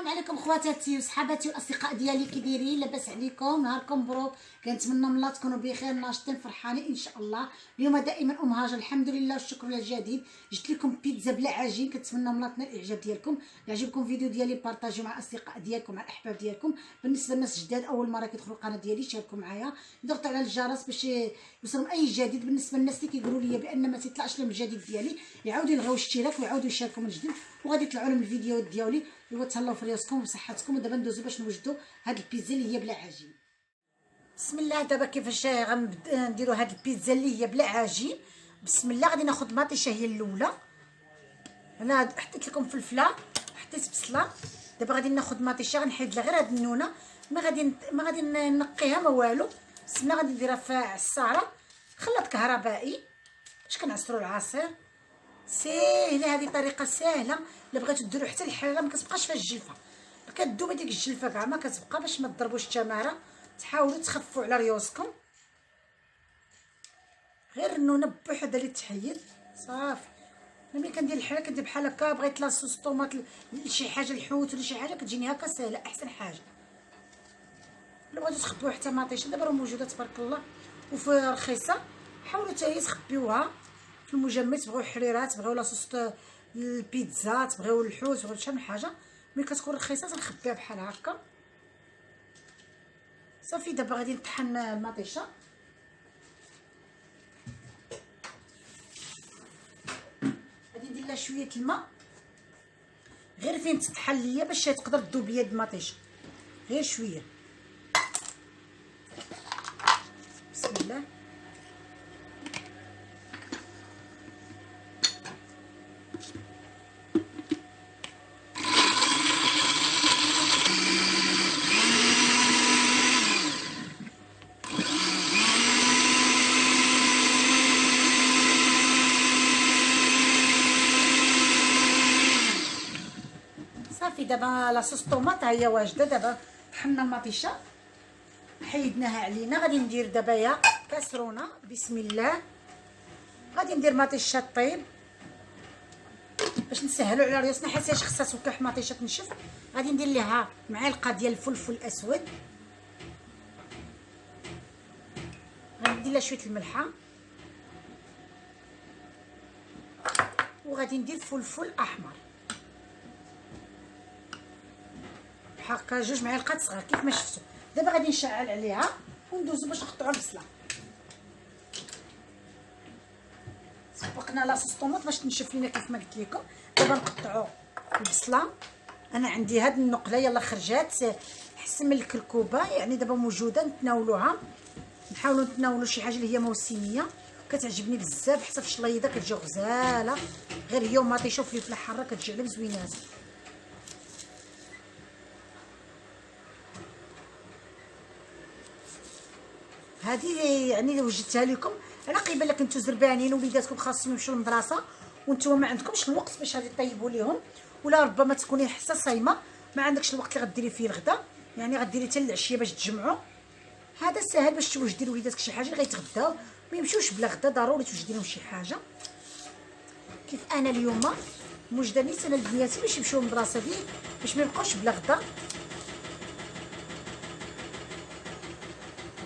السلام عليكم خواتاتي وصحاباتي والاصدقاء ديالي، كي دايرين؟ لاباس عليكم؟ نهاركم مبروك. كنتمنى من الله تكونوا بخير، ناشطين فرحانين ان شاء الله. اليوم دائما ام هاجر، الحمد لله والشكر لله الجديد. جبت لكم بيتزا بلا عجين، كنتمنى من الله تنال الاعجاب ديالكم. يعجبكم فيديو ديالي بارطاجيو مع الاصدقاء ديالكم مع الاحباب ديالكم. بالنسبه للناس جداد اول مره كيدخلوا القناه ديالي، شاركوا معايا، ضغطوا على الجرس باش يوصلهم اي جديد. بالنسبه للناس اللي كيقولوا لي بان ما تيطلعش لهم الجديد ديالي، يعاودوا يلغيو الاشتراك ويعاودوا يشاركوا من جديد، وغادي يطلعوا لهم الفيديوهات ديالي. تهلاو في راسكم وصحتكم. ودابا ندوزو باش نوجدوا هاد البيتزا اللي هي بلا عجين. بسم الله. دابا كيفاش غنديروا هاد البيتزا اللي هي بلا عجين؟ بسم الله. غادي ناخذ مطيشه هي الاولى. انا حطيت لكم فلفله، حطيت بصله. دابا غادي ناخذ مطيشه، غنحيد لها غير هاد النونه، ما غادي نقيها ما والو. بسم الله. غادي نديرها في عصاره، خلاط كهربائي باش كنعصروا العصير. ساهله، هذه طريقه ساهله. الا بغيتو ديروا حتى الحريره ما كتبقاش فيها الجلفه، كدوب هذيك الجلفه كاع ما كتبقى، باش ما تضربوش التماره. تحاولوا تخفوا على ريوسكم. غير النونه بوحدها اللي تحيد صافي. انا ملي كندير الحريره كندير بحال هكا. بغيت لاصوص طوماط لشي حاجه، الحوت ولا شي حاجه، كتجيني هكا ساهله احسن حاجه. الا بغيتو تخبيو حتى مطيشه دابا راه موجوده تبارك الله وفي رخيصه. حاولوا حتى هي تخبيوها في المجمد. تبغيو حريرات، تبغيو لاصوص البيتزا، تبغيو الحوت، تبغيو شي حاجه ملي كتكون رخيصه تنخبيها بحال هكا صافي. دابا غادي نطحن المطيشه. غادي ندير لها شويه الماء غير فين تطحن ليا باش تقدر تذوب ليا المطيشه، غير شويه. بسم الله. صافي دابا لاصوص طوماط هي واجده. دابا طحنا المطيشه، حيدناها علينا. غادي ندير دابا يا كاسرونه. بسم الله. غادي ندير مطيشه طيب باش نسهلوا على ريوسنا، حيت خصها توكح مطيشه تنشف. غادي ندير ليها معلقه ديال الفلفل الاسود، غادي ندير لها شويه الملحه، وغادي ندير فلفل احمر هكا 2 معالق صغار كيف ما شفتوا. دابا غادي نشعل عليها وندوزو باش نقطعوا البصله. سبقنا لاصوص طوماط باش تنشف لينا كيف ما قلت لكم. دابا نقطعوا البصله. انا عندي هاد النقله يلا خرجات احسن من الكركوبه، يعني دابا موجوده نتناولوها. نحاولوا نتناولوا شي حاجه اللي هي موسميه، كتعجبني بزاف حتى في الشليضه كتجي غزاله. غير هي ومطيشه وفلفله حاره كتجي على بزوينات. هذه يعني وجدتها لكم على قبل كنتو زربانين وليداتكم خاصهم يمشيو للمدرسه وانتم ما عندكمش الوقت باش غادي طيبوا ليهم، ولا ربما تكوني حتى صايمه ما عندكش الوقت اللي غديري فيه الغدا، يعني غديري حتى العشيه باش تجمعوا. هذا ساهل باش توجدي لوليداتك شي حاجه اللي غيتغداو، ما يمشيوش بلا غدا. ضروري توجدي لهم شي حاجه. كيف انا اليوم موجده نيت انا لبنياتي باش يمشيو للمدرسه ديالي باش ما يبقاوش بلا غدا.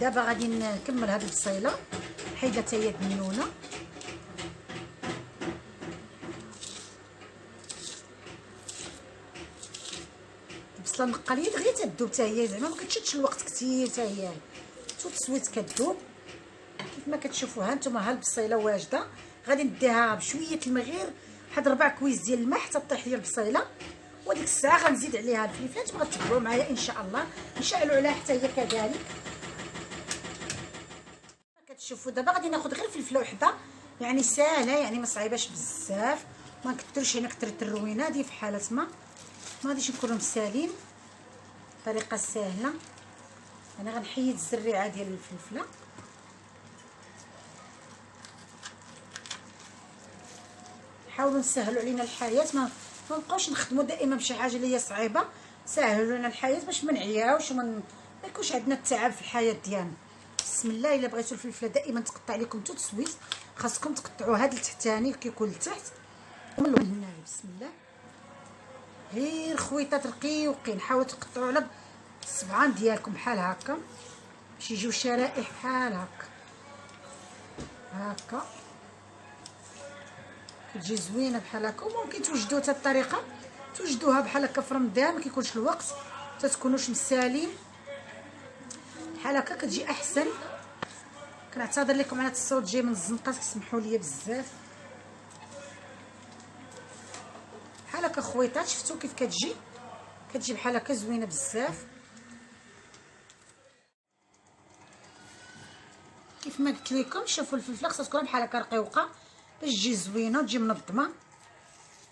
دابا غادي نكمل هاد البصيله، حيدها حتى هي الدنونه. البصله نقاليه دغيا تذوب حتى هي، زعما ما كتشدش الوقت كثير حتى هي تسويت كذوب كيف ما كتشوفوا. ها نتوما ها البصيله واجده. غادي نديها بشويه الماء، غير واحد 4 كويس ديال الماء حتى طيح ليا البصيله. وديك الساعه غنزيد عليها الفلفلات. تبغوا تتبعوا معايا ان شاء الله، نشعلوا عليها حتى هي كذلك. كتشوفوا دابا غادي ناخذ غير فلفله وحده، يعني ساهله، يعني ما صعيباش بزاف. ما نكثرش هنا كثرت الروينه هذه في حاله ما غاديش نكونوا مسالين. طريقه ساهله. انا غنحيد الزريعه ديال الفلفله. حاولوا نسهلوا علينا الحياه، ما نبقاوش نخدموا دائما بشي حاجه اللي هي صعيبه. سهلوا لنا الحياه باش ما نعياوش وما يكونش عندنا التعب في الحياه ديالنا. بسم الله. الا بغيتوا الفلفله دائما تقطع لكم تو تسويت، خاصكم تقطعوا هذا التحتاني كيكون لتحت ومن هنا. بسم الله. غير خويطات رقيقين. حاولوا تقطعوا على الصبعان ديالكم بحال هكا باش يجيو شرائح بحال هكا هكا، كتجي زوينه بحال هكا. وممكن توجدوا حتى الطريقه توجدوها بحال هكا في رمضان، ما كيكونش الوقت تتكونوش مسالين بحال هكا، كتجي احسن. كنعتذر لكم على هذا الصوت جاي من الزنقه، تسمحوا لي بزاف. بحال هكا خويطات، شفتوا كيف كتجي بحال هكا زوينه بزاف. كيف ما قلت لكم شوفوا الفلفله خصها تكون بحال هكا رقيقه باش تجي زوينه وتجي منظمه.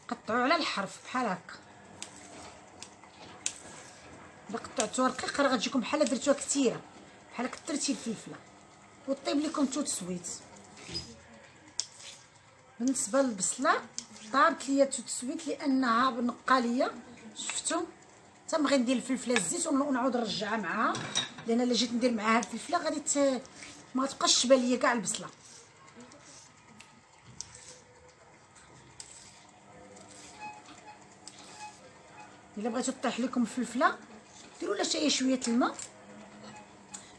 قطعوا على الحرف بحال هكا. الا قطعتوها رقيقه راه غتجيكم بحال درتوها كثيره، بحال كثرتي الفلفله وطيب لكم تو تسويت. بالنسبه للبصله طابت ليا تو تسويت لانها نقاليه. شفتوا تنبغي ندير الفلفله الزيت ونعاود نرجعها معاها، لان الا جيت ندير معاها الفلفله غادي ما تبقاش تبان ليا كاع البصله. الا بغيتو طيح لكم الفلفله ديروا لها حتى شويه الماء،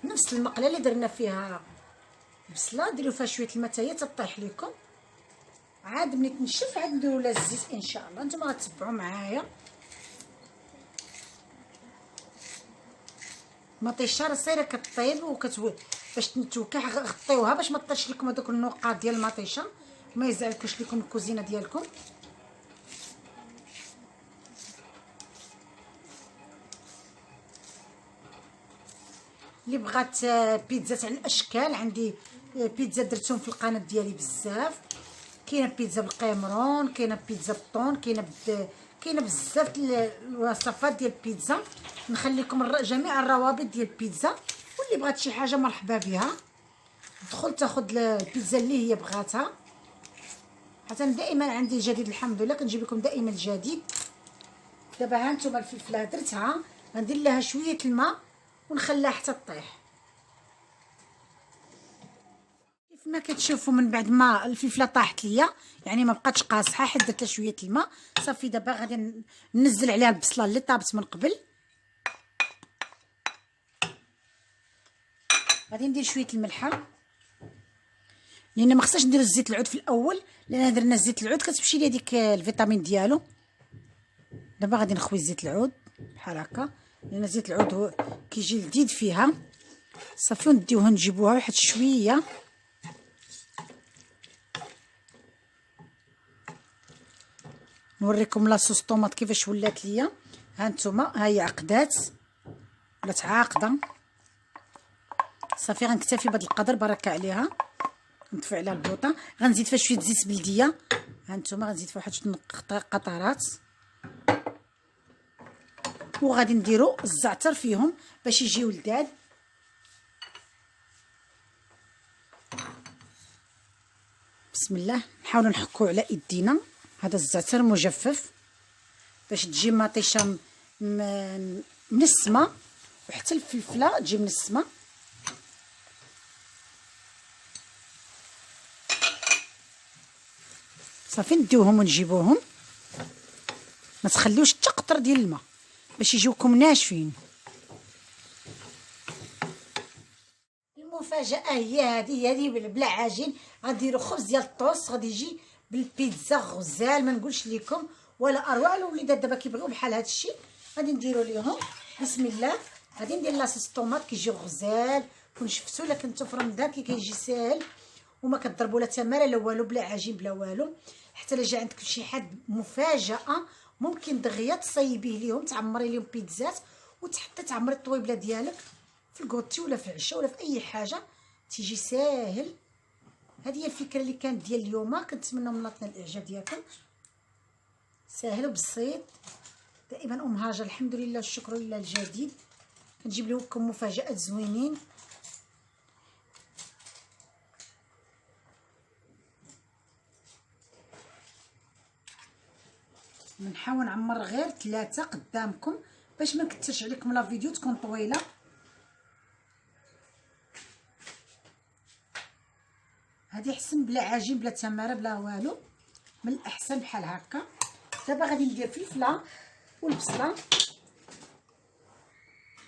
نفس المقله اللي درنا فيها البصله ديروا فيها شويه الماء حتى هي تطيح لكم. عاد ملي تنشف عاد نديروا لها الزيت ان شاء الله. نتوما غتتبعوا معايا. مطيشه راه صايره كطيب باش تنتوكع غطيوها باش ما طيش لكم هذوك النقاط ديال المطيشه، ما يزعلكوش لكم الكوزينه ديالكم. اللي بغات بيتزا تاع الاشكال، عندي بيتزا درتهم في القناه ديالي بزاف. كاينه بيتزا بالقمرون، كاينه بيتزا بالطون، كاينه بزاف الوصفات ديال البيتزا. نخليكم جميع الروابط ديال البيتزا، واللي بغات شي حاجه مرحبا بها تدخل تاخذ البيتزا اللي هي بغاتها. حتى دائما عندي الجديد الحمد لله، كنجيب لكم دائما الجديد. دابا ها نتوما الفلفله درتها، غندير لها شويه الماء ونخليها حتى طيح. كيف ما كتشوفوا من بعد ما الفلفله طاحت ليا يعني ما بقاتش قاصحه، حيت درت لها شويه الماء صافي. دابا غادي ننزل عليها البصله اللي طابت من قبل. غادي ندير شويه الملحه، لان ما خصناش ندير الزيت العود في الاول، لان درنا زيت العود كتمشي لي هذيك الفيتامين ديالو. دابا غادي نخوي زيت العود بحال هكا، لان زيت العود هو كيجي لذيذ فيها. صافي ونديوها نجيبوها واحد شويه. نوريكم لاصوص طوماط كيفاش ولات ليا. ها نتوما ها هي عقدات ولات عاقده. صافي غنكتفي بهذا القدر، بركه عليها. نطفي عليها البوطه، غنزيد فيها شويه زيت بلديه. ها نتوما غنزيد فيها واحد شويه قطرات، وغادي نديرو الزعتر فيهم باش يجيو لذاذ. بسم الله. نحاولوا نحكوا على ايدينا. هذا الزعتر مجفف باش تجي مطيشه منسمه، وحتى الفلفله تجي منسمه. صافي نديوهم ونجيبوهم، ما تخليوش حتى قطر ديال الماء باش يجيوكم ناشفين. المفاجاه هي هذه بلا عجين. غنديروا خبز ديال الطوس، غادي يجي بالبيتزا غزال ما نقولش لكم ولا اروع. الوليدات دابا كيبغيو بحال هذا الشيء غادي نديروا ليهم. بسم الله. غادي ندير لاصوص الطوماط كيجيو غزال. كون شفتوا لكن نتو في رمضان كيجي ساهل وما كضربوا لا تماره لا والو، بلا عجين بلا والو. حتى الا جا عندكم شي حد مفاجاه ممكن دغيا تصايبيه ليهم، تعمري ليهم بيتزات وتحطي تعمري الطويبله ديالك في الكوتي ولا في العشاء ولا في اي حاجه، تيجي ساهل. هذه هي الفكره اللي كانت ديال اليوم. كنتمنى من لطنا الاعجاب ديالكم. ساهل وبسيط. دائما ام هاجر الحمد لله والشكر لله الجديد كنجيب لكم مفاجات زوينين. نحاول نعمر غير 3 قدامكم باش ما نكثرش عليكم لا فيديو تكون طويله. هذه احسن بلا عجين بلا تماره بلا والو، من الاحسن بحال هكا. دابا غادي ندير فلفله والبصله.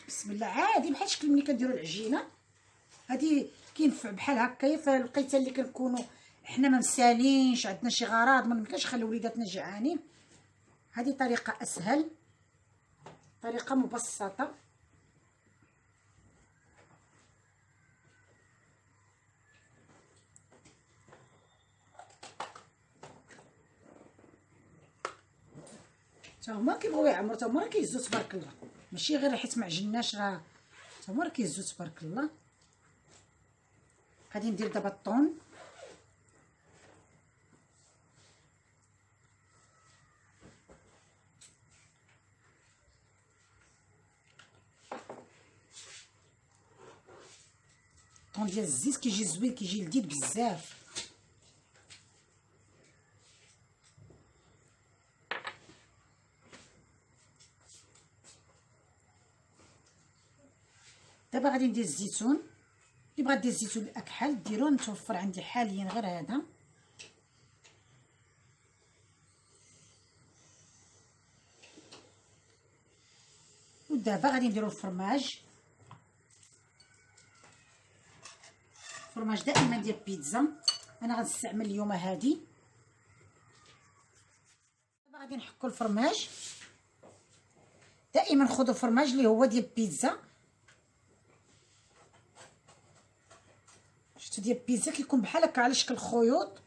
بسم الله. عادي بحال شكل ملي كنديروا العجينه هذه كينفع بحال هكايا في الوقيته اللي كنكونوا حنا ما مسالينش، عندنا شي غراض ما يمكنش نخليو وليداتنا جعانين. هذه طريقه اسهل، طريقه مبسطه. تا هما كيبغيو يعمروا، تا هما راه كيهزوا تبارك الله، ماشي غير حيت ما عجناش، راه تا هما راه كيهزوا تبارك الله. غادي ندير دابا الطون. الطون ديال الزيت كيجي زوين، كيجي لذيذ بزاف. دابا غادي ندير الزيتون. اللي بغا دير الزيتون الاكحل ديروه، متوفر عندي حاليا غير هذا. ودابا غادي نديرو الفرماج. الفرماج دائما ديال بيتزا، انا غنستعمل اليوم هادي. دابا غادي نحكو الفرماج. دائما خذوا فرماج اللي هو ديال بيتزا. شفتو ديال بيتزا كيكون بحال هكا على شكل خيوط.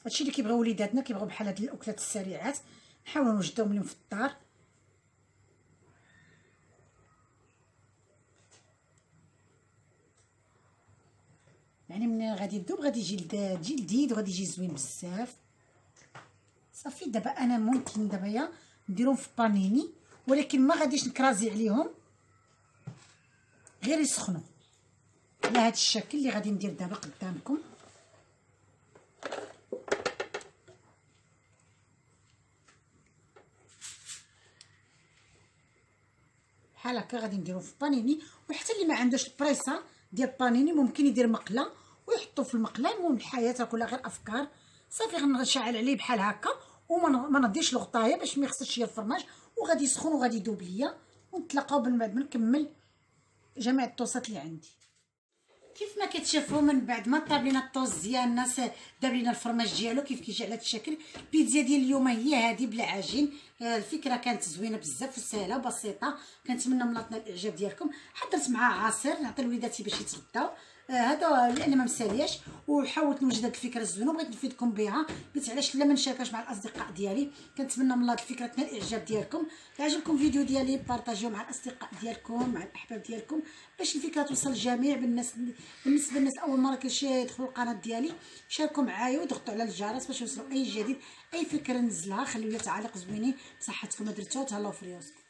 هادشي اللي كيبغيو وليداتنا، كيبغيو بحال هاد الاكلات السريعات، نحاولوا نوجدوهم لهم في الدار. يعني من غادي يذوب غادي يجي لذيذ وغادي يجي زوين بزاف. صافي دابا انا ممكن دابا نديرهم في بانيني، ولكن ما غاديش نكرازي عليهم، غير يسخنوا على هذا الشكل اللي غادي ندير دابا قدامكم. بحال هكا غادي نديرو في بانيني. وحتى اللي ما عندوش البريسه ديال بانيني ممكن يدير مقله ويحطو في المقله. المهم الحياه كلها غير افكار. صافي غنشعل عليه بحال هكا وما نديرش الغطايه باش ما يخسرش الفرماج، وغادي يسخن وغادي يذوب ليا. ونتلاقاو من بعد ما نكمل جميع الطوسات اللي عندي. كيف ما كتشوفوا من بعد ما طاب لينا الطوز ديالنا، داب لينا الفرماج ديالو كيف كيجي على هذا الشكل. البيتزا ديال اليوم هي هذه بلا عجين. الفكره كانت زوينه بزاف وسهله وبسيطه. كنتمنى من لطنا الاعجاب ديالكم. حضرت معها عصير نعطي لوليداتي باش يتغداو، هذا لان ما مسالياش، وحاولت نوجد هذه الفكره الزوينه وبغيت نفيدكم بها. قلت علاش لا ما نشاركهاش مع الاصدقاء ديالي. كنتمنى من هذه الفكره تنال الاعجاب ديالكم. الا عجبكم الفيديو ديالي بارطاجيوه مع الاصدقاء ديالكم، مع الاحباب ديالكم، باش الفكره توصل للجميع. بالنسبه للناس اول مره يدخلوا القناه ديالي، شاركوا معايا وضغطوا على الجرس باش يوصلوا اي جديد، اي فكره ننزلها. خليو لي تعاليق زوينين بصحتكم. درتو تهلاو في ريوسكم.